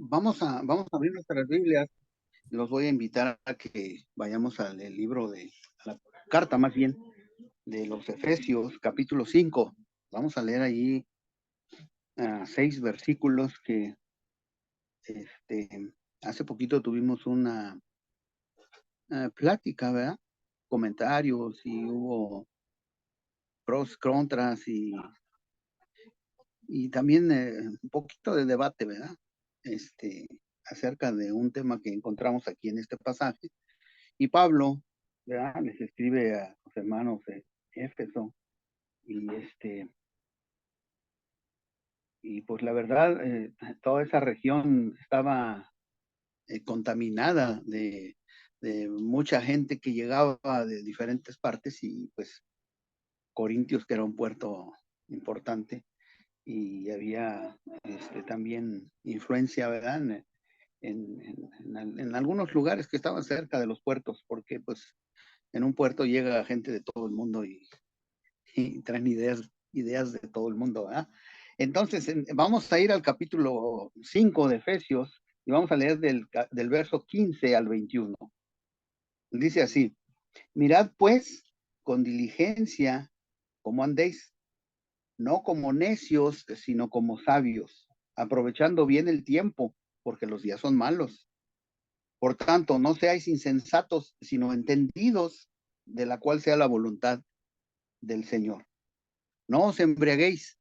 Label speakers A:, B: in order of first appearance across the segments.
A: Vamos a abrir nuestras Biblias. Los voy a invitar a que vayamos al libro a la carta más bien, de los Efesios, capítulo 5. Vamos a leer ahí 6 versículos que este, hace poquito tuvimos una plática, ¿verdad? Comentarios y hubo pros, contras y también un poquito de debate, ¿verdad? Este, acerca de un tema que encontramos aquí en este pasaje. Y Pablo, ¿verdad? Les escribe a los hermanos de Éfeso y y pues la verdad, toda esa región estaba contaminada de mucha gente que llegaba de diferentes partes y pues Corintios, que era un puerto importante, y había también influencia, ¿verdad? En algunos lugares que estaban cerca de los puertos, porque pues en un puerto llega gente de todo el mundo y traen ideas de todo el mundo, ¿verdad? Entonces, vamos a ir al capítulo 5 de Efesios y vamos a leer del verso 15 al 21. Dice así: mirad pues con diligencia cómo andéis, no como necios, sino como sabios, aprovechando bien el tiempo, porque los días son malos. Por tanto, no seáis insensatos, sino entendidos de la cual sea la voluntad del Señor. No os embriaguéis,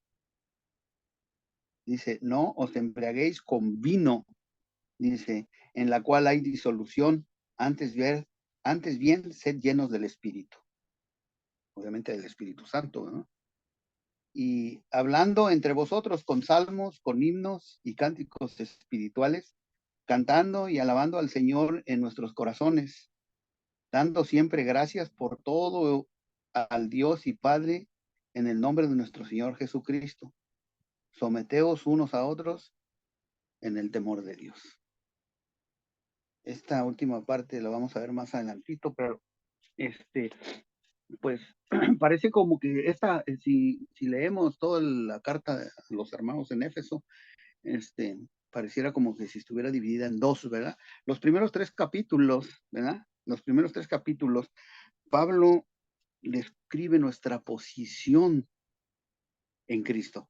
A: dice, no os embriaguéis con vino, dice, en la cual hay disolución, antes bien, sed llenos del Espíritu, obviamente del Espíritu Santo, ¿no? Y hablando entre vosotros con salmos, con himnos y cánticos espirituales, cantando y alabando al Señor en nuestros corazones, dando siempre gracias por todo al Dios y Padre en el nombre de nuestro Señor Jesucristo. Someteos unos a otros en el temor de Dios. Esta última parte la vamos a ver más adelantito, pero pues parece como que si leemos toda la carta de los hermanos en Éfeso, pareciera como que si estuviera dividida en dos, ¿verdad? Los primeros 3 capítulos, ¿verdad? Los primeros 3 capítulos, Pablo describe nuestra posición en Cristo.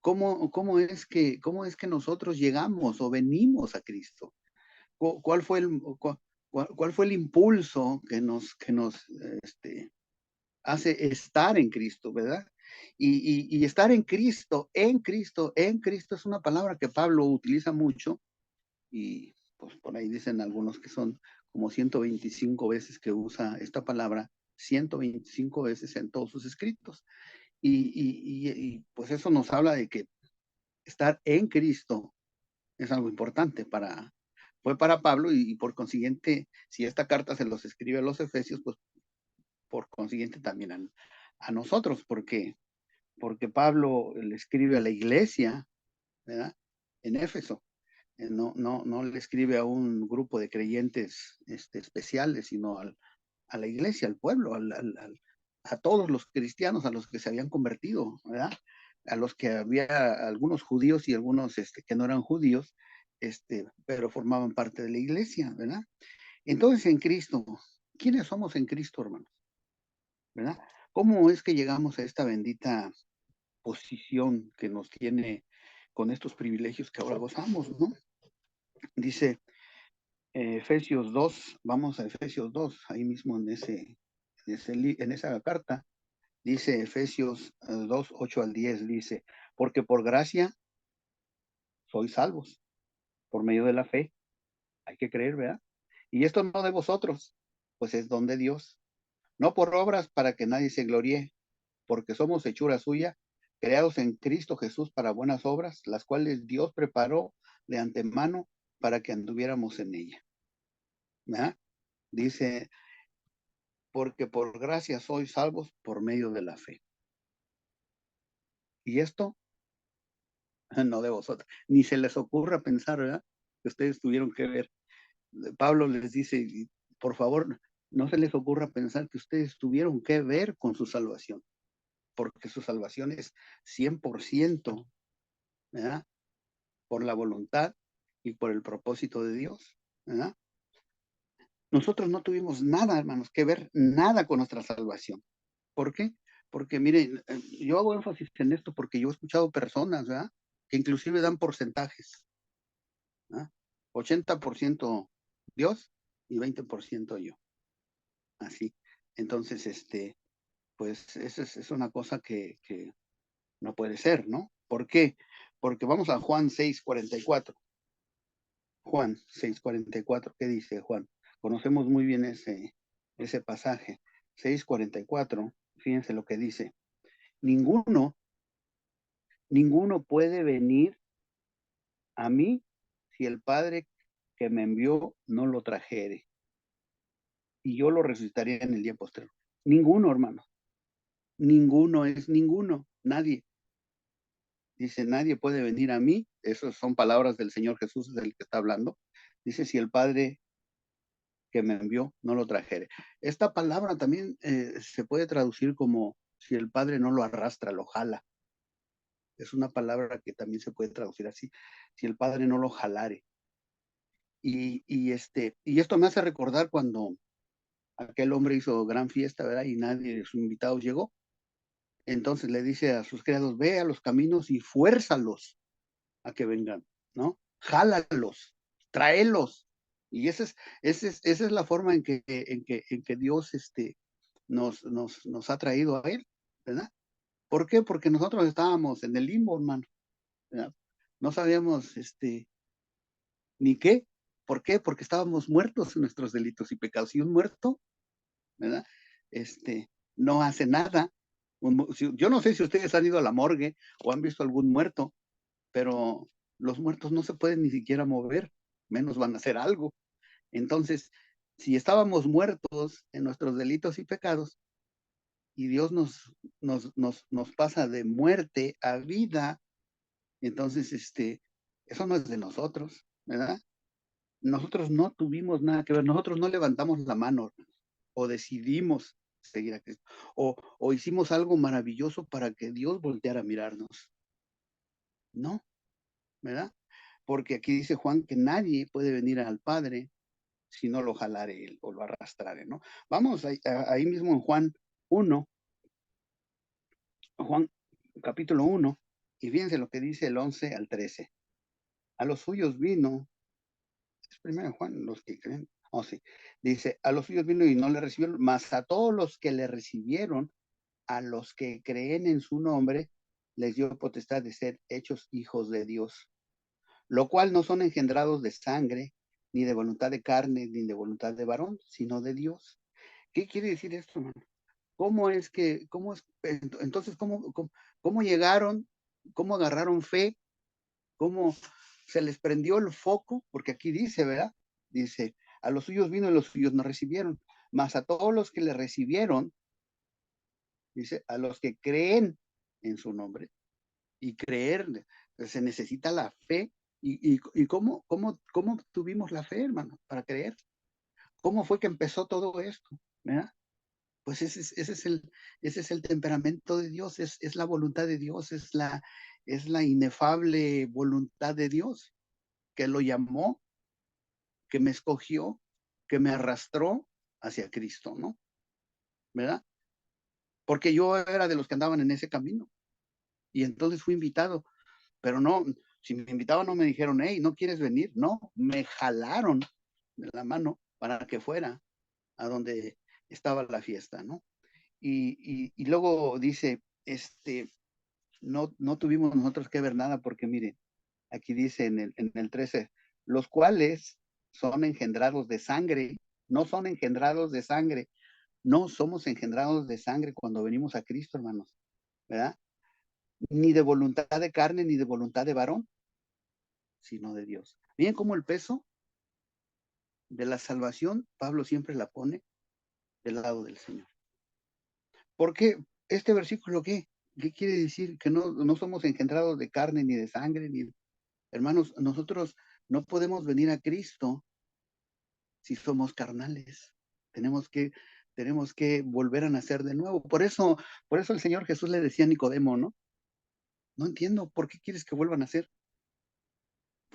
A: ¿Cómo es que nosotros llegamos o venimos a Cristo? ¿Cuál fue cuál fue el impulso que nos hace estar en Cristo, ¿verdad? Y estar en Cristo es una palabra que Pablo utiliza mucho y pues por ahí dicen algunos que son como 125 veces que usa esta palabra, 125 veces en todos sus escritos. Pues eso nos habla de que estar en Cristo es algo importante fue para Pablo y por consiguiente, si esta carta se los escribe a los Efesios, pues por consiguiente también a nosotros, porque Pablo le escribe a la iglesia, ¿verdad? En Éfeso. No le escribe a un grupo de creyentes especiales, sino a la iglesia, al pueblo, a todos los cristianos, a los que se habían convertido, ¿verdad? A los que había algunos judíos y algunos que no eran judíos, pero formaban parte de la iglesia, ¿verdad? Entonces, en Cristo, ¿quiénes somos en Cristo, hermanos? ¿Verdad? ¿Cómo es que llegamos a esta bendita posición que nos tiene con estos privilegios que ahora gozamos, ¿no? Dice Efesios 2, vamos a Efesios 2, ahí mismo en esa carta, dice Efesios 2, 8 al 10, dice, porque por gracia sois salvos, por medio de la fe, hay que creer, ¿verdad? Y esto no de vosotros, pues es don de Dios, no por obras para que nadie se gloríe, porque somos hechura suya, creados en Cristo Jesús para buenas obras, las cuales Dios preparó de antemano para que anduviéramos en ella. ¿Verdad? Dice, porque por gracia sois salvos por medio de la fe. Y esto no de vosotros, ni se les ocurra pensar, ¿verdad? Que ustedes tuvieron que ver. Pablo les dice, por favor, no se les ocurra pensar que ustedes tuvieron que ver con su salvación, porque su salvación es 100%, ¿verdad? Por la voluntad y por el propósito de Dios, ¿verdad? Nosotros no tuvimos nada, hermanos, que ver nada con nuestra salvación. ¿Por qué? Porque miren, yo hago énfasis en esto porque yo he escuchado personas, ¿verdad? Que inclusive dan porcentajes, ¿verdad? 80% Dios y 20% yo. Así. Entonces, pues eso es una cosa que no puede ser, ¿no? ¿Por qué? Porque vamos a Juan 6:44. Juan 6:44, ¿qué dice Juan? Conocemos muy bien ese pasaje. 6:44, fíjense lo que dice. Ninguno, ninguno puede venir a mí si el Padre que me envió no lo trajere, y yo lo resucitaría en el día posterior. Ninguno, hermano. Ninguno es ninguno, nadie. Dice, nadie puede venir a mí. Esas son palabras del Señor Jesús, del que está hablando. Dice, si el Padre que me envió no lo trajere. Esta palabra también se puede traducir como si el Padre no lo arrastra, lo jala. Es una palabra que también se puede traducir así, si el Padre no lo jalare. Y esto me hace recordar cuando aquel hombre hizo gran fiesta, ¿verdad? Y nadie de sus invitados llegó. Entonces le dice a sus criados, ve a los caminos y fuérzalos a que vengan, ¿no? Jálalos, tráelos. Y esa es la forma en que Dios nos ha traído a Él, ¿verdad? ¿Por qué? Porque nosotros estábamos en el limbo, hermano, ¿verdad? No sabíamos ni qué. ¿Por qué? Porque estábamos muertos en nuestros delitos y pecados. Y un muerto, ¿verdad? No hace nada. Yo no sé si ustedes han ido a la morgue o han visto algún muerto, pero los muertos no se pueden ni siquiera mover, menos van a hacer algo. Entonces, si estábamos muertos en nuestros delitos y pecados, y Dios nos pasa de muerte a vida, entonces, eso no es de nosotros, ¿verdad? Nosotros no tuvimos nada que ver, nosotros no levantamos la mano o decidimos seguir a Cristo, o hicimos algo maravilloso para que Dios volteara a mirarnos. No, ¿verdad? Porque aquí dice Juan que nadie puede venir al Padre si no lo jalare él o lo arrastrare, ¿no? Vamos ahí mismo en Juan 1, Juan capítulo 1, y fíjense lo que dice el 11 al 13. A los suyos vino, es primero Juan, los que creen, oh sí, dice, a los suyos vino y no le recibieron, mas a todos los que le recibieron, a los que creen en su nombre, les dio potestad de ser hechos hijos de Dios, lo cual no son engendrados de sangre, ni de voluntad de carne, ni de voluntad de varón, sino de Dios. ¿Qué quiere decir esto, hermano? Entonces, cómo llegaron, cómo agarraron fe, cómo se les prendió el foco? Porque aquí dice, ¿verdad? Dice, a los suyos vino y los suyos no recibieron, mas a todos los que le recibieron, dice, a los que creen en su nombre, y creer, se necesita la fe. ¿Y cómo tuvimos la fe, hermano, para creer? ¿Cómo fue que empezó todo esto? ¿Verdad? Pues ese es el temperamento de Dios, es la voluntad de Dios, es la inefable voluntad de Dios, que lo llamó, que me escogió, que me arrastró hacia Cristo, ¿no? ¿Verdad? Porque yo era de los que andaban en ese camino y entonces fui invitado, pero no, si me invitaban no me dijeron, hey, ¿no quieres venir? No, me jalaron de la mano para que fuera a donde estaba la fiesta, ¿no? Y luego dice, no tuvimos nosotros que ver nada porque miren, aquí dice en el 13, los cuales son engendrados de sangre, no son engendrados de sangre, no somos engendrados de sangre cuando venimos a Cristo, hermanos, ¿verdad? Ni de voluntad de carne, ni de voluntad de varón, sino de Dios. Miren cómo el peso de la salvación, Pablo siempre la pone del lado del Señor. ¿Por qué? Este versículo, ¿qué quiere decir? Que no somos engendrados de carne, ni de sangre, ni... Hermanos, nosotros no podemos venir a Cristo si somos carnales. Tenemos que volver a nacer de nuevo. Por eso el Señor Jesús le decía a Nicodemo, ¿no? No entiendo, ¿por qué quieres que vuelva a nacer?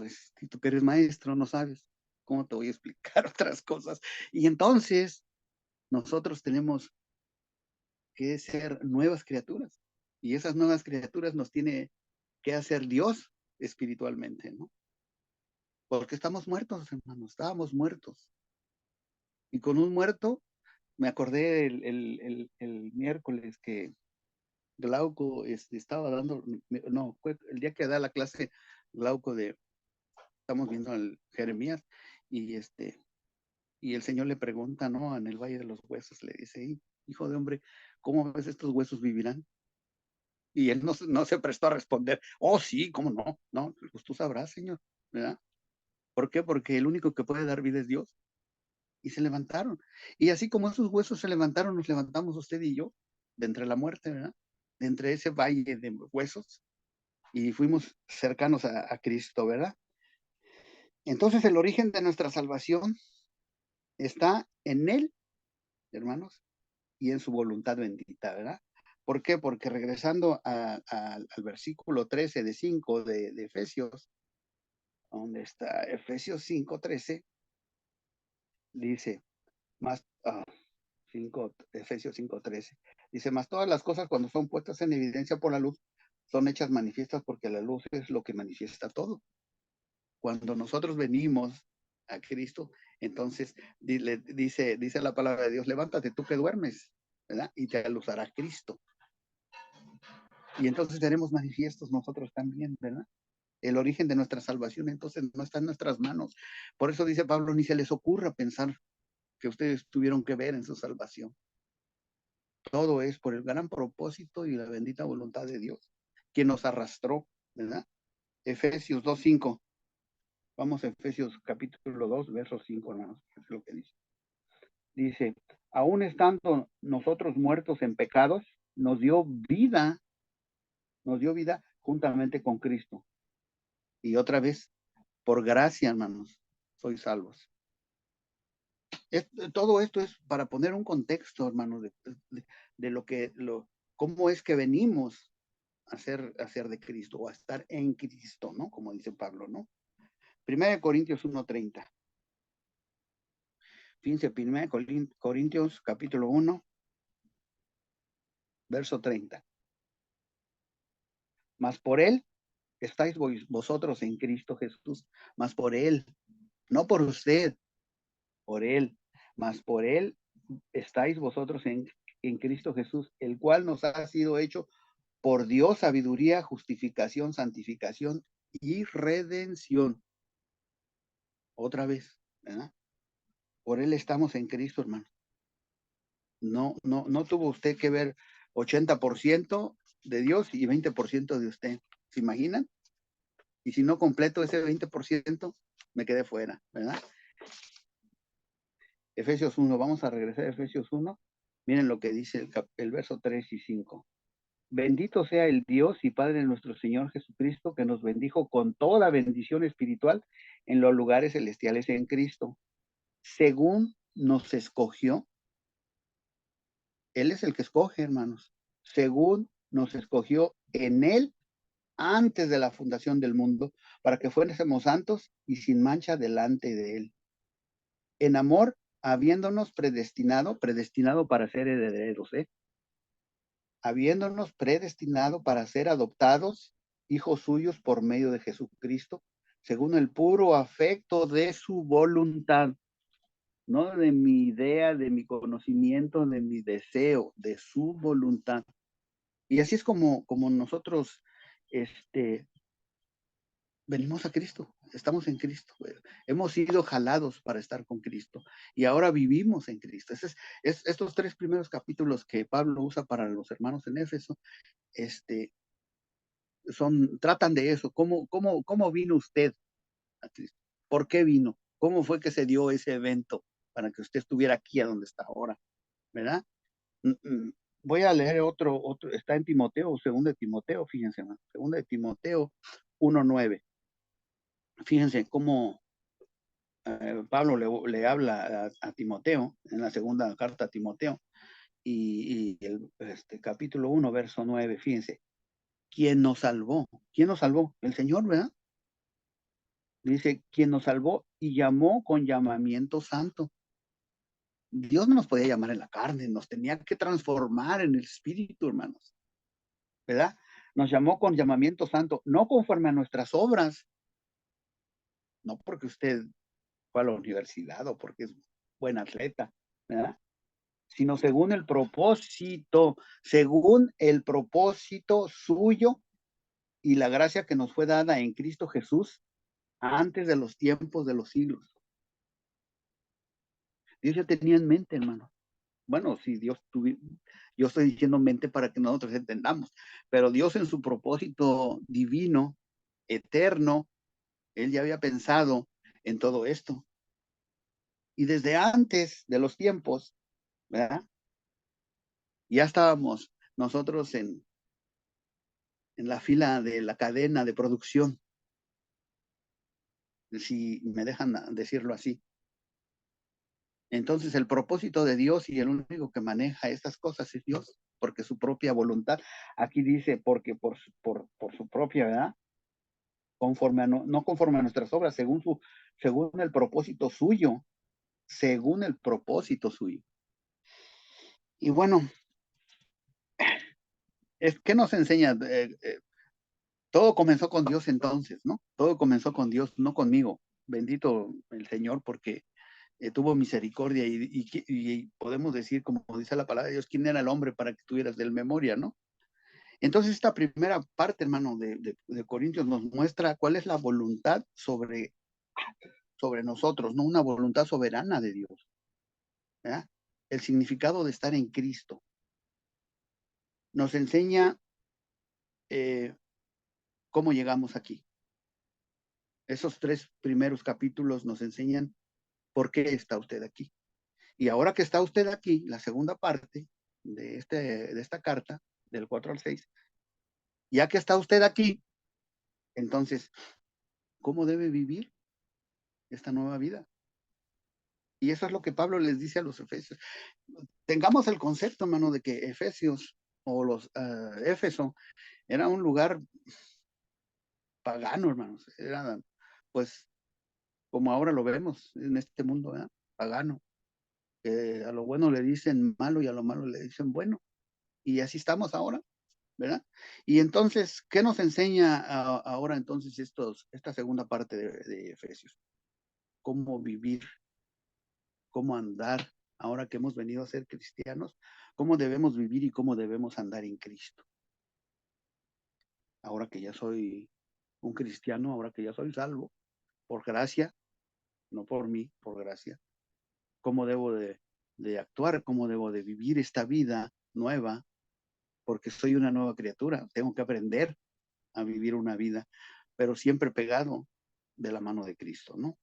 A: pues, si tú que eres maestro, no sabes, ¿cómo te voy a explicar otras cosas? Y entonces, nosotros tenemos que ser nuevas criaturas. Y esas nuevas criaturas nos tiene que hacer Dios espiritualmente, ¿no? Porque estamos muertos, hermanos, estábamos muertos. Y con un muerto, me acordé el miércoles que Glauco estaba dando, no, fue el día que da la clase Glauco estamos viendo al Jeremías, y y el Señor le pregunta, ¿no? En el Valle de los Huesos, le dice, hijo de hombre, ¿cómo ves estos huesos vivirán? Y él no se prestó a responder, oh sí, ¿cómo no? No, pues tú sabrás, Señor, ¿verdad? ¿Por qué? Porque el único que puede dar vida es Dios. Y se levantaron. Y así como esos huesos se levantaron, nos levantamos usted y yo, de entre la muerte, ¿verdad? De entre ese valle de huesos, y fuimos cercanos a Cristo, ¿verdad? Entonces el origen de nuestra salvación está en Él, hermanos, y en su voluntad bendita, ¿verdad? ¿Por qué? Porque regresando al versículo 13 de 5 de Efesios, donde está Efesios 5:13, dice, más, 5, Efesios 5:13, dice, más todas las cosas cuando son puestas en evidencia por la luz, son hechas manifiestas porque la luz es lo que manifiesta todo. Cuando nosotros venimos a Cristo, entonces dice la palabra de Dios, levántate tú que duermes, ¿verdad? Y te aluzará Cristo. Y entonces seremos manifiestos nosotros también, ¿verdad? El origen de nuestra salvación entonces no está en nuestras manos. Por eso dice Pablo, ni se les ocurra pensar que ustedes tuvieron que ver en su salvación. Todo es por el gran propósito y la bendita voluntad de Dios, quien nos arrastró, ¿verdad? Efesios 2:5. Vamos a Efesios capítulo 2, verso 5, hermanos. Es lo que dice. Dice, aún estando nosotros muertos en pecados, nos dio vida juntamente con Cristo. Y otra vez, por gracia, hermanos, sois salvos. Todo esto es para poner un contexto, hermanos, de cómo es que venimos a ser de Cristo, o a estar en Cristo, ¿no? Como dice Pablo, ¿no? 1 Corintios 1:30. Fíjense, 1 Corintios capítulo 1, verso 30. Mas por él estáis vosotros en Cristo Jesús, mas por él, no por usted, por él, mas por él estáis vosotros en Cristo Jesús, el cual nos ha sido hecho por Dios sabiduría, justificación, santificación y redención. Otra vez, ¿verdad? Por él estamos en Cristo, hermano. No tuvo usted que ver 80% de Dios y 20% de usted. ¿Se imaginan? Y si no completo ese 20%, me quedé fuera, ¿verdad? Efesios 1, vamos a regresar a Efesios 1. Miren lo que dice el verso 3 y 5. Bendito sea el Dios y Padre de nuestro Señor Jesucristo, que nos bendijo con toda bendición espiritual en los lugares celestiales en Cristo, según nos escogió. Él es el que escoge, hermanos. Según nos escogió en Él antes de la fundación del mundo, para que fuésemos santos y sin mancha delante de Él. En amor, habiéndonos predestinado para ser herederos, habiéndonos predestinado para ser adoptados hijos suyos por medio de Jesucristo, según el puro afecto de su voluntad, no de mi idea, de mi conocimiento, de mi deseo, de su voluntad. Y así es como nosotros venimos a Cristo, estamos en Cristo, hemos sido jalados para estar con Cristo y ahora vivimos en Cristo. Estos 3 primeros capítulos que Pablo usa para los hermanos en Éfeso, tratan de eso. ¿Cómo vino usted a Cristo? ¿Por qué vino? ¿Cómo fue que se dio ese evento para que usted estuviera aquí a donde está ahora? ¿Verdad? Voy a leer otro, está en Timoteo, 2 de Timoteo, fíjense, 2 de Timoteo 1:9. Fíjense cómo Pablo le habla a Timoteo, en la segunda carta a Timoteo, y el capítulo 1, verso 9, fíjense, ¿quién nos salvó? ¿Quién nos salvó? El Señor, ¿verdad? Dice, quien nos salvó y llamó con llamamiento santo. Dios no nos podía llamar en la carne, nos tenía que transformar en el espíritu, hermanos, ¿verdad? Nos llamó con llamamiento santo, no conforme a nuestras obras, no porque usted fue a la universidad o porque es buen atleta, ¿verdad? Sino según el propósito suyo y la gracia que nos fue dada en Cristo Jesús antes de los tiempos de los siglos. Dios ya tenía en mente, hermano. Bueno, si Dios tuviera, yo estoy diciendo mente para que nosotros entendamos, pero Dios en su propósito divino, eterno, Él ya había pensado en todo esto. Y desde antes de los tiempos, ¿verdad? Ya estábamos nosotros en la fila de la cadena de producción, si me dejan decirlo así. Entonces el propósito de Dios y el único que maneja estas cosas es Dios, porque su propia voluntad, aquí dice, porque por su propia, ¿verdad? Conforme a no conforme a nuestras obras, según el propósito suyo, según el propósito suyo. Y bueno, ¿qué nos enseña? Todo comenzó con Dios entonces, ¿no? Todo comenzó con Dios, no conmigo. Bendito el Señor porque tuvo misericordia y podemos decir, como dice la palabra de Dios, ¿quién era el hombre para que tuvieras de él memoria, no? Entonces esta primera parte, hermano, de Corintios nos muestra cuál es la voluntad sobre nosotros, no una voluntad soberana de Dios, ¿verdad? El significado de estar en Cristo. Nos enseña cómo llegamos aquí. Esos 3 primeros capítulos nos enseñan por qué está usted aquí. Y ahora que está usted aquí, la segunda parte de esta carta, del 4 al 6, ya que está usted aquí, entonces, ¿cómo debe vivir esta nueva vida? Y eso es lo que Pablo les dice a los efesios. Tengamos el concepto, hermano, de que Efesios o Éfeso era un lugar pagano, hermanos. Era, pues, como ahora lo vemos en este mundo, ¿verdad? Pagano. A lo bueno le dicen malo y a lo malo le dicen bueno. Y así estamos ahora, ¿verdad? Y entonces, ¿qué nos enseña ahora entonces esta segunda parte de Efesios? Cómo vivir, cómo andar, ahora que hemos venido a ser cristianos, cómo debemos vivir y cómo debemos andar en Cristo. Ahora que ya soy un cristiano, ahora que ya soy salvo, por gracia, no por mí, por gracia, cómo debo de actuar, cómo debo de vivir esta vida nueva, porque soy una nueva criatura, tengo que aprender a vivir una vida, pero siempre pegado de la mano de Cristo, ¿no?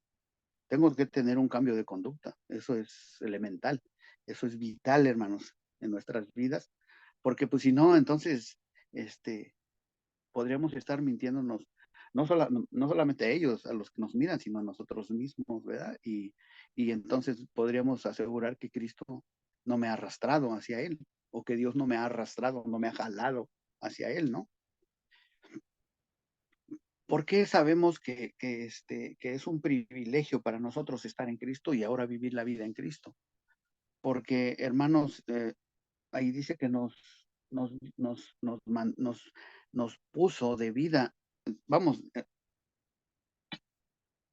A: Tengo que tener un cambio de conducta, eso es elemental, eso es vital, hermanos, en nuestras vidas, porque pues si no, entonces, podríamos estar mintiéndonos, no solamente a ellos, a los que nos miran, sino a nosotros mismos, ¿verdad? Y entonces podríamos asegurar que Cristo no me ha arrastrado hacia Él, o que Dios no me ha arrastrado, no me ha jalado hacia Él, ¿no? ¿Por qué sabemos que es un privilegio para nosotros estar en Cristo y ahora vivir la vida en Cristo? Porque, hermanos, ahí dice que nos puso de vida, vamos,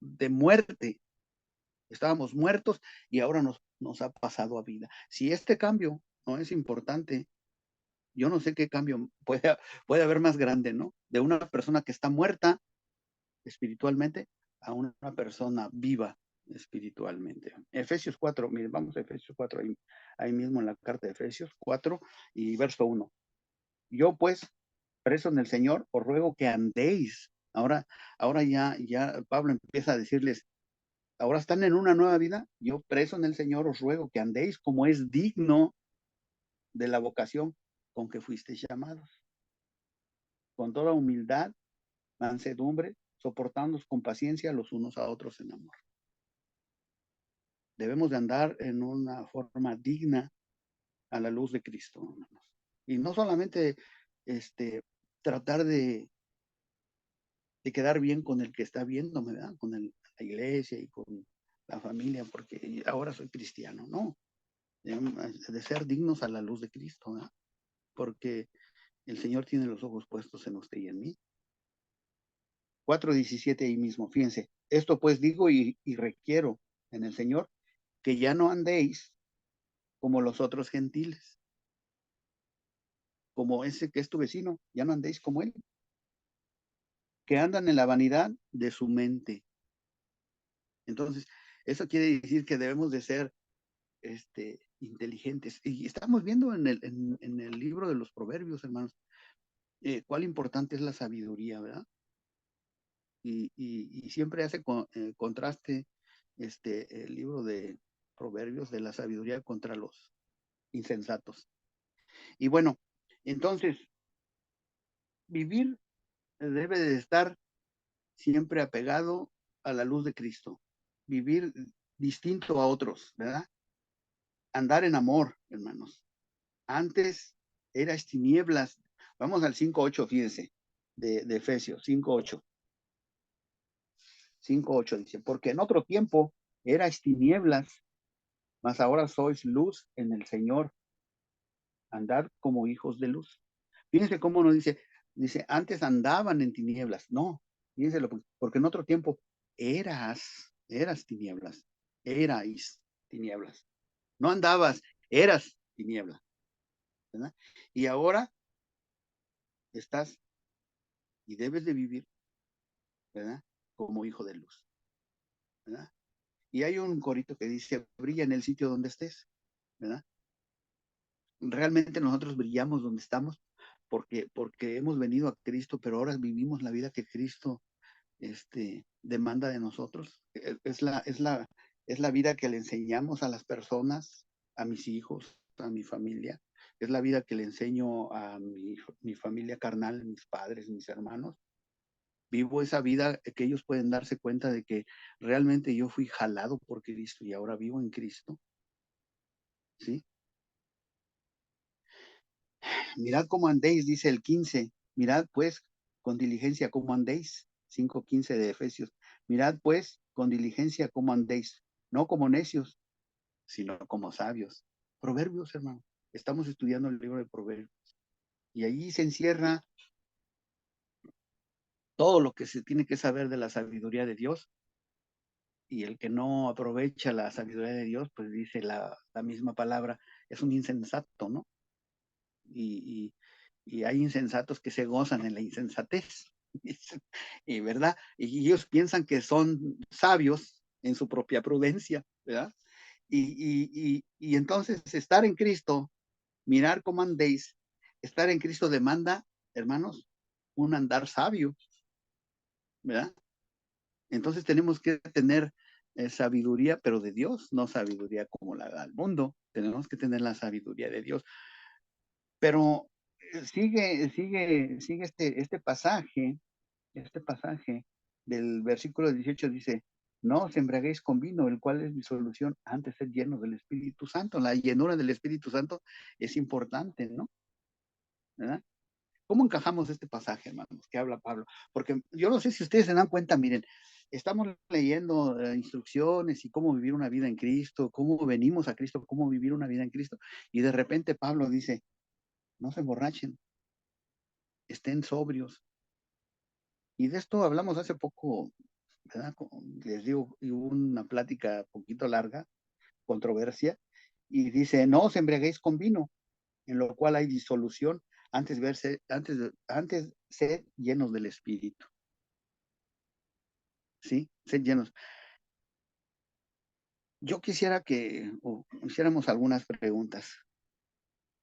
A: de muerte. Estábamos muertos y ahora nos ha pasado a vida. Si este cambio no es importante, yo no sé qué cambio puede haber más grande, ¿no? De una persona que está muerta espiritualmente a una persona viva espiritualmente. Efesios 4, miren, vamos a Efesios 4, ahí mismo en la carta de Efesios 4 y verso 1. Yo pues, preso en el Señor, os ruego que andéis. Ahora ya Pablo empieza a decirles, ahora están en una nueva vida, yo preso en el Señor os ruego que andéis como es digno de la vocación con que fuisteis llamados, con toda humildad, mansedumbre, soportándoos con paciencia los unos a otros en amor. Debemos de andar en una forma digna a la luz de Cristo, hermanos. Y no solamente tratar de quedar bien con el que está viéndome, ¿verdad? Con la iglesia y con la familia, porque ahora soy cristiano, no, de ser dignos a la luz de Cristo, ¿verdad? Porque el Señor tiene los ojos puestos en usted y en mí. 4:17 ahí mismo, fíjense, esto pues digo y requiero en el Señor que ya no andéis como los otros gentiles, como ese que es tu vecino, ya no andéis como él, que andan en la vanidad de su mente. Entonces, eso quiere decir que debemos de ser inteligentes. Y estamos viendo en el libro de los Proverbios, hermanos, cuál importante es la sabiduría, ¿verdad? Y siempre hace contraste el libro de Proverbios de la sabiduría contra los insensatos. Y bueno, entonces, vivir debe de estar siempre apegado a la luz de Cristo, vivir distinto a otros, ¿verdad? Andar en amor, hermanos. Antes eras tinieblas. Vamos al 5:8, fíjense, de Efesios 5:8. 5:8 dice, porque en otro tiempo erais tinieblas, mas ahora sois luz en el Señor. Andad como hijos de luz. Fíjense cómo nos dice, antes andaban en tinieblas. No, fíjense, porque en otro tiempo eras tinieblas, erais tinieblas. No andabas, eras tiniebla, ¿verdad? Y ahora estás y debes de vivir, ¿verdad? Como hijo de luz, ¿verdad? Y hay un corito que dice, brilla en el sitio donde estés, ¿verdad? Realmente nosotros brillamos donde estamos porque hemos venido a Cristo, pero ahora vivimos la vida que Cristo demanda de nosotros. Es la vida que le enseñamos a las personas, a mis hijos, a mi familia. Es la vida que le enseño a mi familia carnal, mis padres, mis hermanos. Vivo esa vida que ellos pueden darse cuenta de que realmente yo fui jalado por Cristo y ahora vivo en Cristo, ¿sí? Mirad cómo andéis, dice el 15. Mirad pues con diligencia cómo andéis. 5:15 de Efesios. Mirad pues con diligencia cómo andéis, no como necios, sino como sabios. Proverbios, hermano. Estamos estudiando el libro de Proverbios. Y allí se encierra todo lo que se tiene que saber de la sabiduría de Dios. Y el que no aprovecha la sabiduría de Dios, pues dice la misma palabra, es un insensato, ¿no? Y, y hay insensatos que se gozan en la insensatez. Y verdad, y ellos piensan que son sabios en su propia prudencia, ¿verdad? Y entonces estar en Cristo, mirar cómo andéis, estar en Cristo demanda, hermanos, un andar sabio, ¿verdad? Entonces tenemos que tener sabiduría, pero de Dios, no sabiduría como la da el mundo. Tenemos que tener la sabiduría de Dios. Pero sigue este pasaje del versículo 18 dice, no os embriaguéis con vino, el cual es disolución, antes de ser llenos del Espíritu Santo. La llenura del Espíritu Santo es importante, ¿no? ¿Verdad? ¿Cómo encajamos este pasaje, hermanos, que habla Pablo? Porque yo no sé si ustedes se dan cuenta, miren, estamos leyendo instrucciones y cómo vivir una vida en Cristo, cómo venimos a Cristo, cómo vivir una vida en Cristo, y de repente Pablo dice, no se emborrachen, estén sobrios. Y de esto hablamos hace poco, ¿verdad? Les digo, hubo una plática un poquito larga, controversia, y dice, no os embriaguéis con vino, en lo cual hay disolución, antes sed llenos del Espíritu. ¿Sí? Sed llenos. Yo quisiera que hiciéramos algunas preguntas,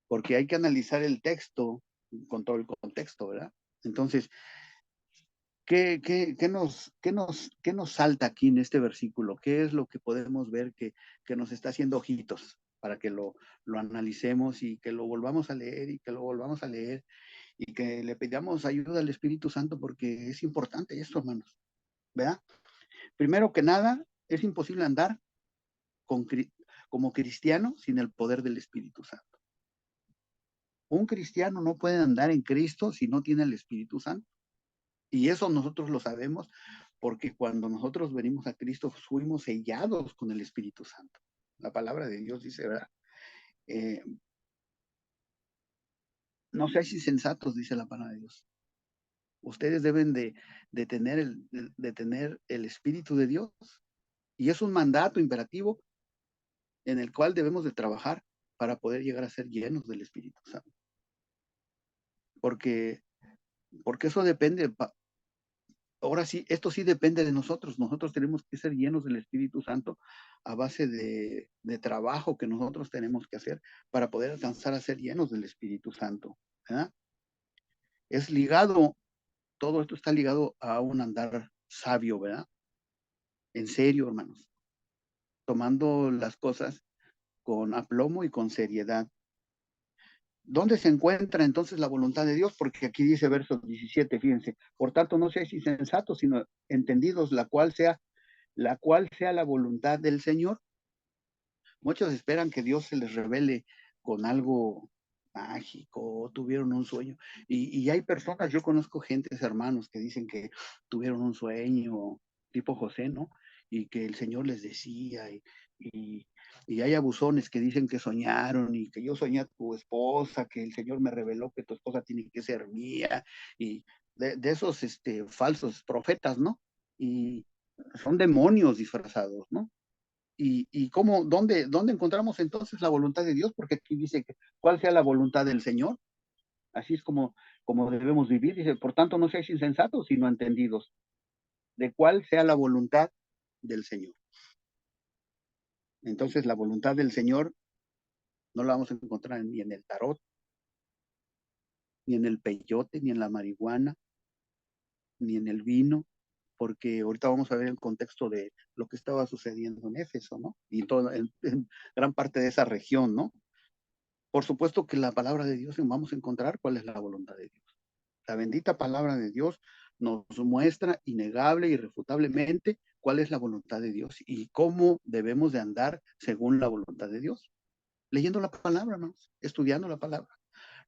A: porque hay que analizar el texto con todo el contexto, ¿verdad? Entonces, ¿qué nos salta aquí en este versículo? ¿Qué es lo que podemos ver que nos está haciendo ojitos para que lo analicemos y que lo volvamos a leer y que lo volvamos a leer y que le pidamos ayuda al Espíritu Santo porque es importante esto, hermanos, ¿verdad? Primero que nada, es imposible andar con, como cristiano sin el poder del Espíritu Santo. Un cristiano no puede andar en Cristo si no tiene el Espíritu Santo. Y eso nosotros lo sabemos porque cuando nosotros venimos a Cristo fuimos sellados con el Espíritu Santo. La palabra de Dios dice, ¿verdad? Eh, no seáis insensatos, dice la palabra de Dios. Ustedes deben de tener el Espíritu de Dios. Y es un mandato imperativo en el cual debemos de trabajar para poder llegar a ser llenos del Espíritu Santo. Porque, porque eso depende, ahora sí, esto sí depende de nosotros. Nosotros tenemos que ser llenos del Espíritu Santo a base de trabajo que nosotros tenemos que hacer para poder alcanzar a ser llenos del Espíritu Santo. ¿Verdad? Es ligado, todo esto está ligado a un andar sabio, ¿verdad? En serio, hermanos, tomando las cosas con aplomo y con seriedad. ¿Dónde se encuentra entonces la voluntad de Dios? Porque aquí dice verso 17, fíjense, por tanto no seáis insensatos, sino entendidos la cual sea la voluntad del Señor. Muchos esperan que Dios se les revele con algo mágico, o tuvieron un sueño. Y hay personas, yo conozco gentes, hermanos, que dicen que tuvieron un sueño, tipo José, ¿no? Y que el Señor les decía, y, y hay abusones que dicen que soñaron, y que yo soñé a tu esposa, que el Señor me reveló que tu esposa tiene que ser mía, y de esos falsos profetas, ¿no? Y son demonios disfrazados, ¿no? Y cómo, dónde encontramos entonces la voluntad de Dios, porque aquí dice que cuál sea la voluntad del Señor, así es como debemos vivir, dice, por tanto no seáis insensatos, sino entendidos, de cuál sea la voluntad del Señor. Entonces la voluntad del Señor no la vamos a encontrar ni en el tarot, ni en el peyote, ni en la marihuana, ni en el vino, porque ahorita vamos a ver el contexto de lo que estaba sucediendo en Éfeso, ¿no? Y en gran parte de esa región, ¿no? Por supuesto que la palabra de Dios vamos a encontrar cuál es la voluntad de Dios. La bendita palabra de Dios nos muestra innegable y irrefutablemente cuál es la voluntad de Dios y cómo debemos de andar según la voluntad de Dios. Leyendo la palabra, ¿no? Estudiando la palabra.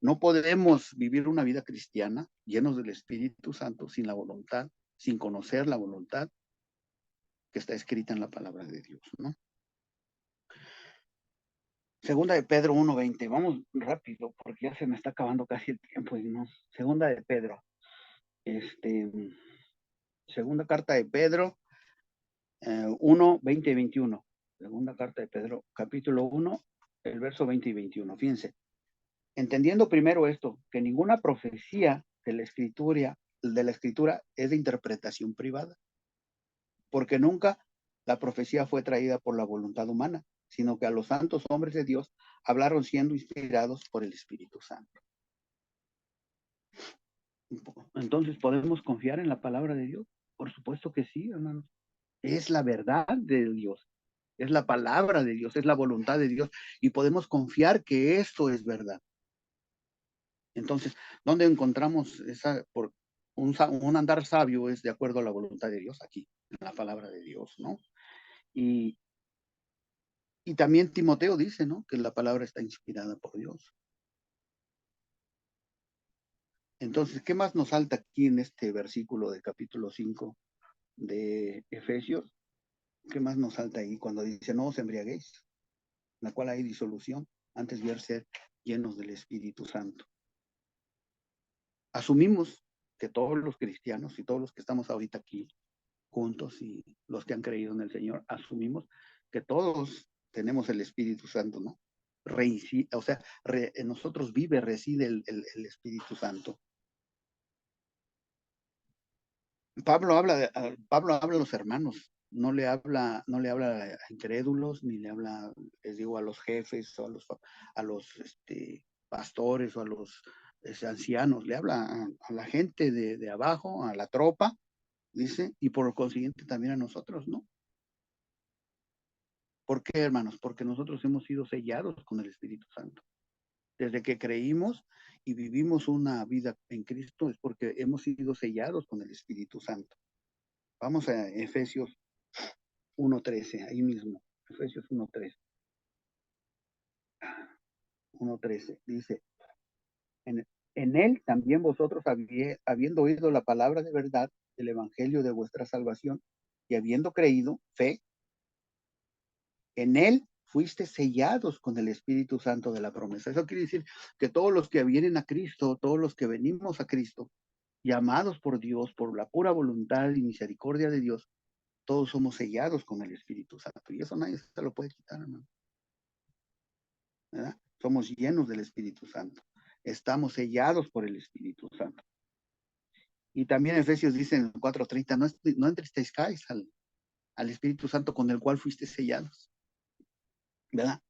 A: No podemos vivir una vida cristiana llenos del Espíritu Santo sin la voluntad, sin conocer la voluntad que está escrita en la palabra de Dios, ¿no? Segunda de Pedro 1:20. Vamos rápido porque ya se me está acabando casi el tiempo y no. Segunda de Pedro. Este, segunda carta de Pedro 1, 20 y 21. Segunda carta de Pedro, capítulo 1, el verso 20 y 21. Fíjense. Entendiendo primero esto, que ninguna profecía de la escritura es de interpretación privada, porque nunca la profecía fue traída por la voluntad humana, sino que a los santos hombres de Dios hablaron siendo inspirados por el Espíritu Santo. Entonces, ¿podemos confiar en la palabra de Dios? Por supuesto que sí, hermanos. Es la verdad de Dios, es la palabra de Dios, es la voluntad de Dios, y podemos confiar que esto es verdad. Entonces, ¿dónde encontramos un andar sabio es de acuerdo a la voluntad de Dios? Aquí, en la palabra de Dios, ¿no? Y, y también Timoteo dice, ¿no? Que la palabra está inspirada por Dios. Entonces, ¿qué más nos salta aquí en este versículo del capítulo 5 de Efesios? ¿Qué más nos salta ahí cuando dice, no os embriaguéis, en la cual hay disolución, antes de ser llenos del Espíritu Santo? Asumimos que todos los cristianos y todos los que estamos ahorita aquí juntos y los que han creído en el Señor, asumimos que todos tenemos el Espíritu Santo, ¿no? O sea, en nosotros reside el Espíritu Santo. Pablo habla a los hermanos, no le habla a incrédulos, ni le habla, les digo, a los jefes o a los pastores o a los ancianos, le habla a la gente de abajo, a la tropa, dice, y por consiguiente también a nosotros, ¿no? ¿Por qué, hermanos? Porque nosotros hemos sido sellados con el Espíritu Santo. Desde que creímos y vivimos una vida en Cristo es porque hemos sido sellados con el Espíritu Santo. Vamos a Efesios 1:13, ahí mismo. Efesios 1:13. 1:13 dice, En él también vosotros, habiendo oído la palabra de verdad, el evangelio de vuestra salvación, y habiendo creído, fe, en él fuiste sellados con el Espíritu Santo de la promesa. Eso quiere decir que todos los que vienen a Cristo, todos los que venimos a Cristo, llamados por Dios, por la pura voluntad y misericordia de Dios, todos somos sellados con el Espíritu Santo. Y eso nadie se lo puede quitar, hermano. ¿Verdad? Somos llenos del Espíritu Santo. Estamos sellados por el Espíritu Santo. Y también Efesios dice en 4:30, no entristezcáis al Espíritu Santo con el cual fuiste sellados. ¿Verdad?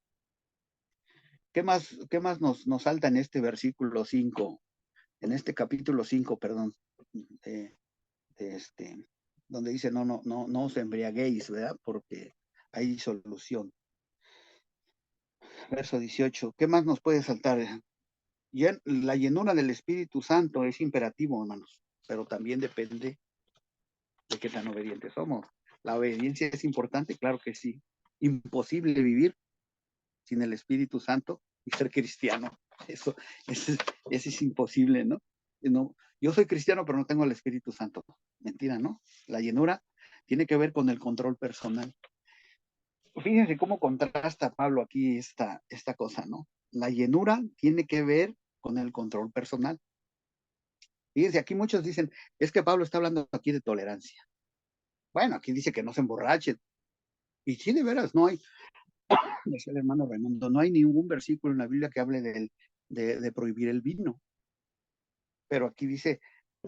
A: ¿Qué más nos salta en este versículo 5? En este capítulo 5, perdón, de donde dice no os embriaguéis, ¿verdad? Porque hay solución. Verso 18, ¿qué más nos puede saltar? La llenura del Espíritu Santo es imperativo, hermanos, pero también depende de qué tan obedientes somos. La obediencia es importante, claro que sí. Imposible vivir sin el Espíritu Santo y ser cristiano. Eso es imposible, ¿no? Yo soy cristiano, pero no tengo el Espíritu Santo. Mentira, ¿no? La llenura tiene que ver con el control personal. Fíjense cómo contrasta Pablo aquí esta cosa, ¿no? La llenura tiene que ver con el control personal. Fíjense, aquí muchos dicen, es que Pablo está hablando aquí de tolerancia. Bueno, aquí dice que no se emborrachen. Y sí, de veras, no hay, decía el hermano Raimundo, no hay ningún versículo en la Biblia que hable de prohibir el vino. Pero aquí dice,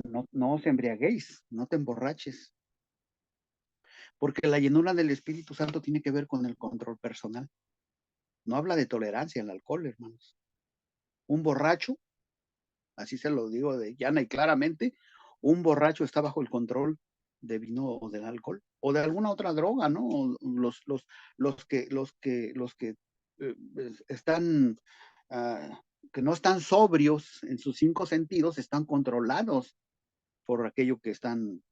A: no os embriaguéis, no te emborraches. Porque la llenura del Espíritu Santo tiene que ver con el control personal. No habla de tolerancia al alcohol, hermanos. Un borracho, así se lo digo de llana y claramente, un borracho está bajo el control de vino o del alcohol o de alguna otra droga, ¿no? Los que están, que no están sobrios en sus 5 sentidos, están controlados por aquello que están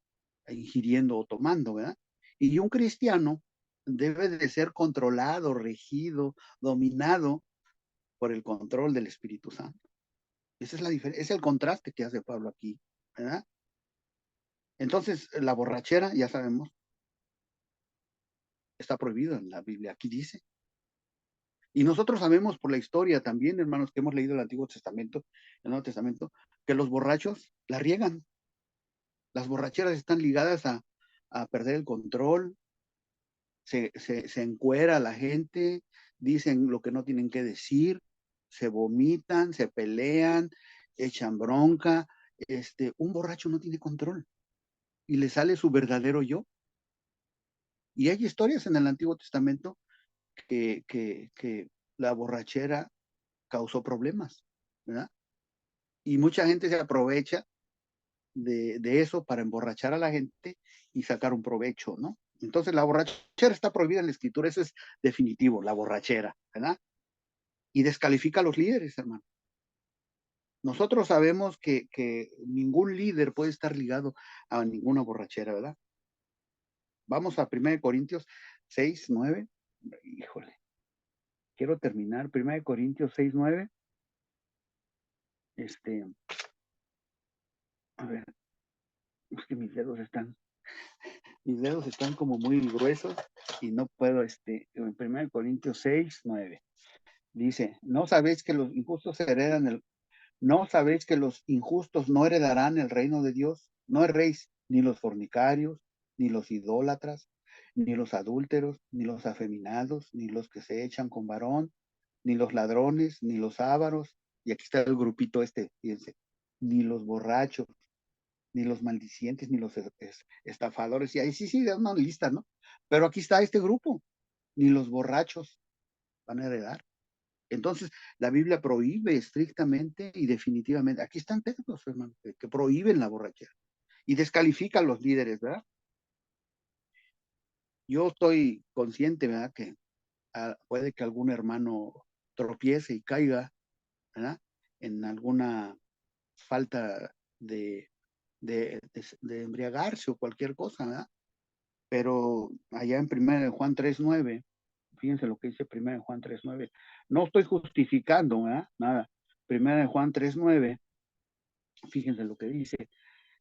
A: ingiriendo o tomando, ¿verdad? Y un cristiano debe de ser controlado, regido, dominado por el control del Espíritu Santo. Esa es la diferencia, es el contraste que hace Pablo aquí, ¿verdad? Entonces, la borrachera, ya sabemos, está prohibida en la Biblia, aquí dice. Y nosotros sabemos por la historia también, hermanos, que hemos leído el Antiguo Testamento, el Nuevo Testamento, que los borrachos la riegan. Las borracheras están ligadas a perder el control, se encuera a la gente, dicen lo que no tienen que decir, se vomitan, se pelean, echan bronca. Un borracho no tiene control y le sale su verdadero yo. Y hay historias en el Antiguo Testamento que la borrachera causó problemas, ¿verdad? Y mucha gente se aprovecha de eso para emborrachar a la gente y sacar un provecho, ¿no? Entonces la borrachera está prohibida en la escritura, eso es definitivo, la borrachera, ¿verdad? Y descalifica a los líderes, hermano. Nosotros sabemos que ningún líder puede estar ligado a ninguna borrachera, ¿verdad? Vamos a 1 Corintios 6, 9. Híjole, quiero terminar. 1 Corintios 6, 9. A ver, es que mis dedos están como muy gruesos y no puedo, en 1 Corintios 6, 9. Dice, ¿no sabéis que los injustos no heredarán el reino de Dios? No erréis, ni los fornicarios, ni los idólatras, ni los adúlteros, ni los afeminados, ni los que se echan con varón, ni los ladrones, ni los ávaros, y aquí está el grupito fíjense, ni los borrachos, ni los maldicientes, ni los estafadores, y ahí sí, es una lista, ¿no? Pero aquí está este grupo, ni los borrachos van a heredar. Entonces, la Biblia prohíbe estrictamente y definitivamente, aquí están textos, hermano, que prohíben la borrachera y descalifica a los líderes, ¿verdad? Yo estoy consciente, ¿verdad? Que puede que algún hermano tropiece y caiga, ¿verdad? En alguna falta de embriagarse o cualquier cosa, ¿verdad? Pero allá en 1 Juan 3:9, fíjense lo que dice 1 Juan 3:9. No estoy justificando, ¿verdad? Nada. 1 Juan 3:9 Fíjense lo que dice.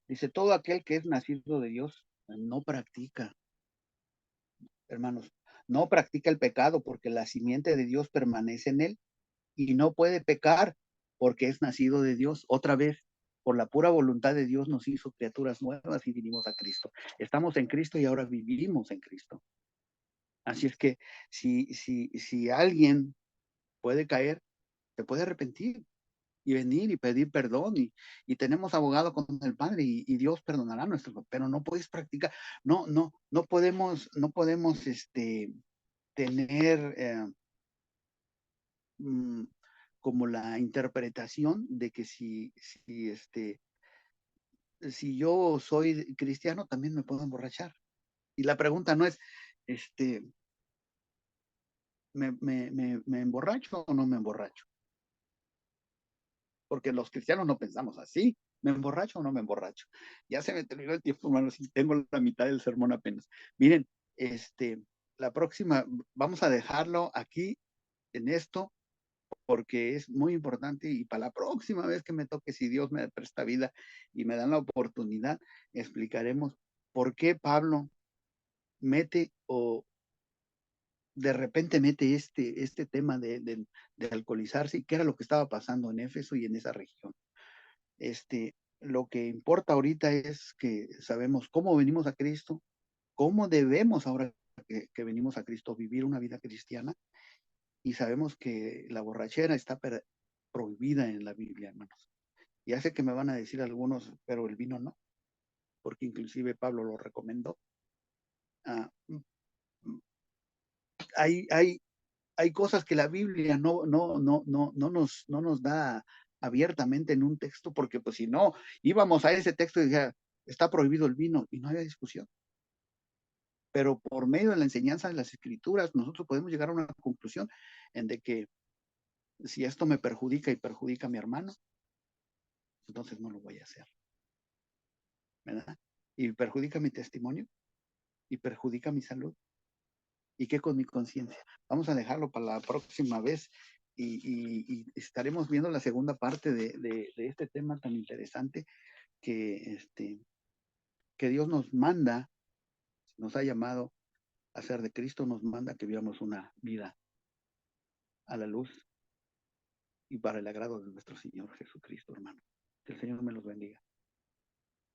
A: Dice, todo aquel que es nacido de Dios no practica, hermanos, no practica el pecado porque la simiente de Dios permanece en él y no puede pecar porque es nacido de Dios. Otra vez, por la pura voluntad de Dios nos hizo criaturas nuevas y vinimos a Cristo. Estamos en Cristo y ahora vivimos en Cristo. Así es que si alguien puede caer, se puede arrepentir y venir y pedir perdón y tenemos abogado con el Padre y Dios perdonará nuestro, pero no puedes practicar, no podemos tener mm, como la interpretación de que si yo soy cristiano también me puedo emborrachar. Y la pregunta no es, este, ¿me emborracho o no me emborracho? Porque los cristianos no pensamos así. ¿Me emborracho o no me emborracho? Ya se me terminó el tiempo, hermanos, y tengo la mitad del sermón apenas. Miren, la próxima, vamos a dejarlo aquí en esto, porque es muy importante y para la próxima vez que me toque, si Dios me presta vida y me dan la oportunidad, explicaremos por qué Pablo mete o de repente mete este tema de alcoholizarse y qué era lo que estaba pasando en Éfeso y en esa región. Lo que importa ahorita es que sabemos cómo venimos a Cristo, cómo debemos ahora que venimos a Cristo vivir una vida cristiana y sabemos que la borrachera está prohibida en la Biblia, hermanos. Ya sé que me van a decir algunos, pero el vino no, porque inclusive Pablo lo recomendó. Ah, hay, hay, hay cosas que la Biblia no nos da abiertamente en un texto, porque pues si no, íbamos a ese texto y decía, está prohibido el vino, y no había discusión. Pero por medio de la enseñanza de las escrituras, nosotros podemos llegar a una conclusión en de que si esto me perjudica y perjudica a mi hermano, entonces no lo voy a hacer, ¿verdad? Y perjudica mi testimonio y perjudica mi salud. ¿Y qué con mi conciencia? Vamos a dejarlo para la próxima vez y estaremos viendo la segunda parte de este tema tan interesante que, que Dios nos manda, nos ha llamado a ser de Cristo, nos manda que vivamos una vida a la luz y para el agrado de nuestro Señor Jesucristo, hermano. Que el Señor me los bendiga.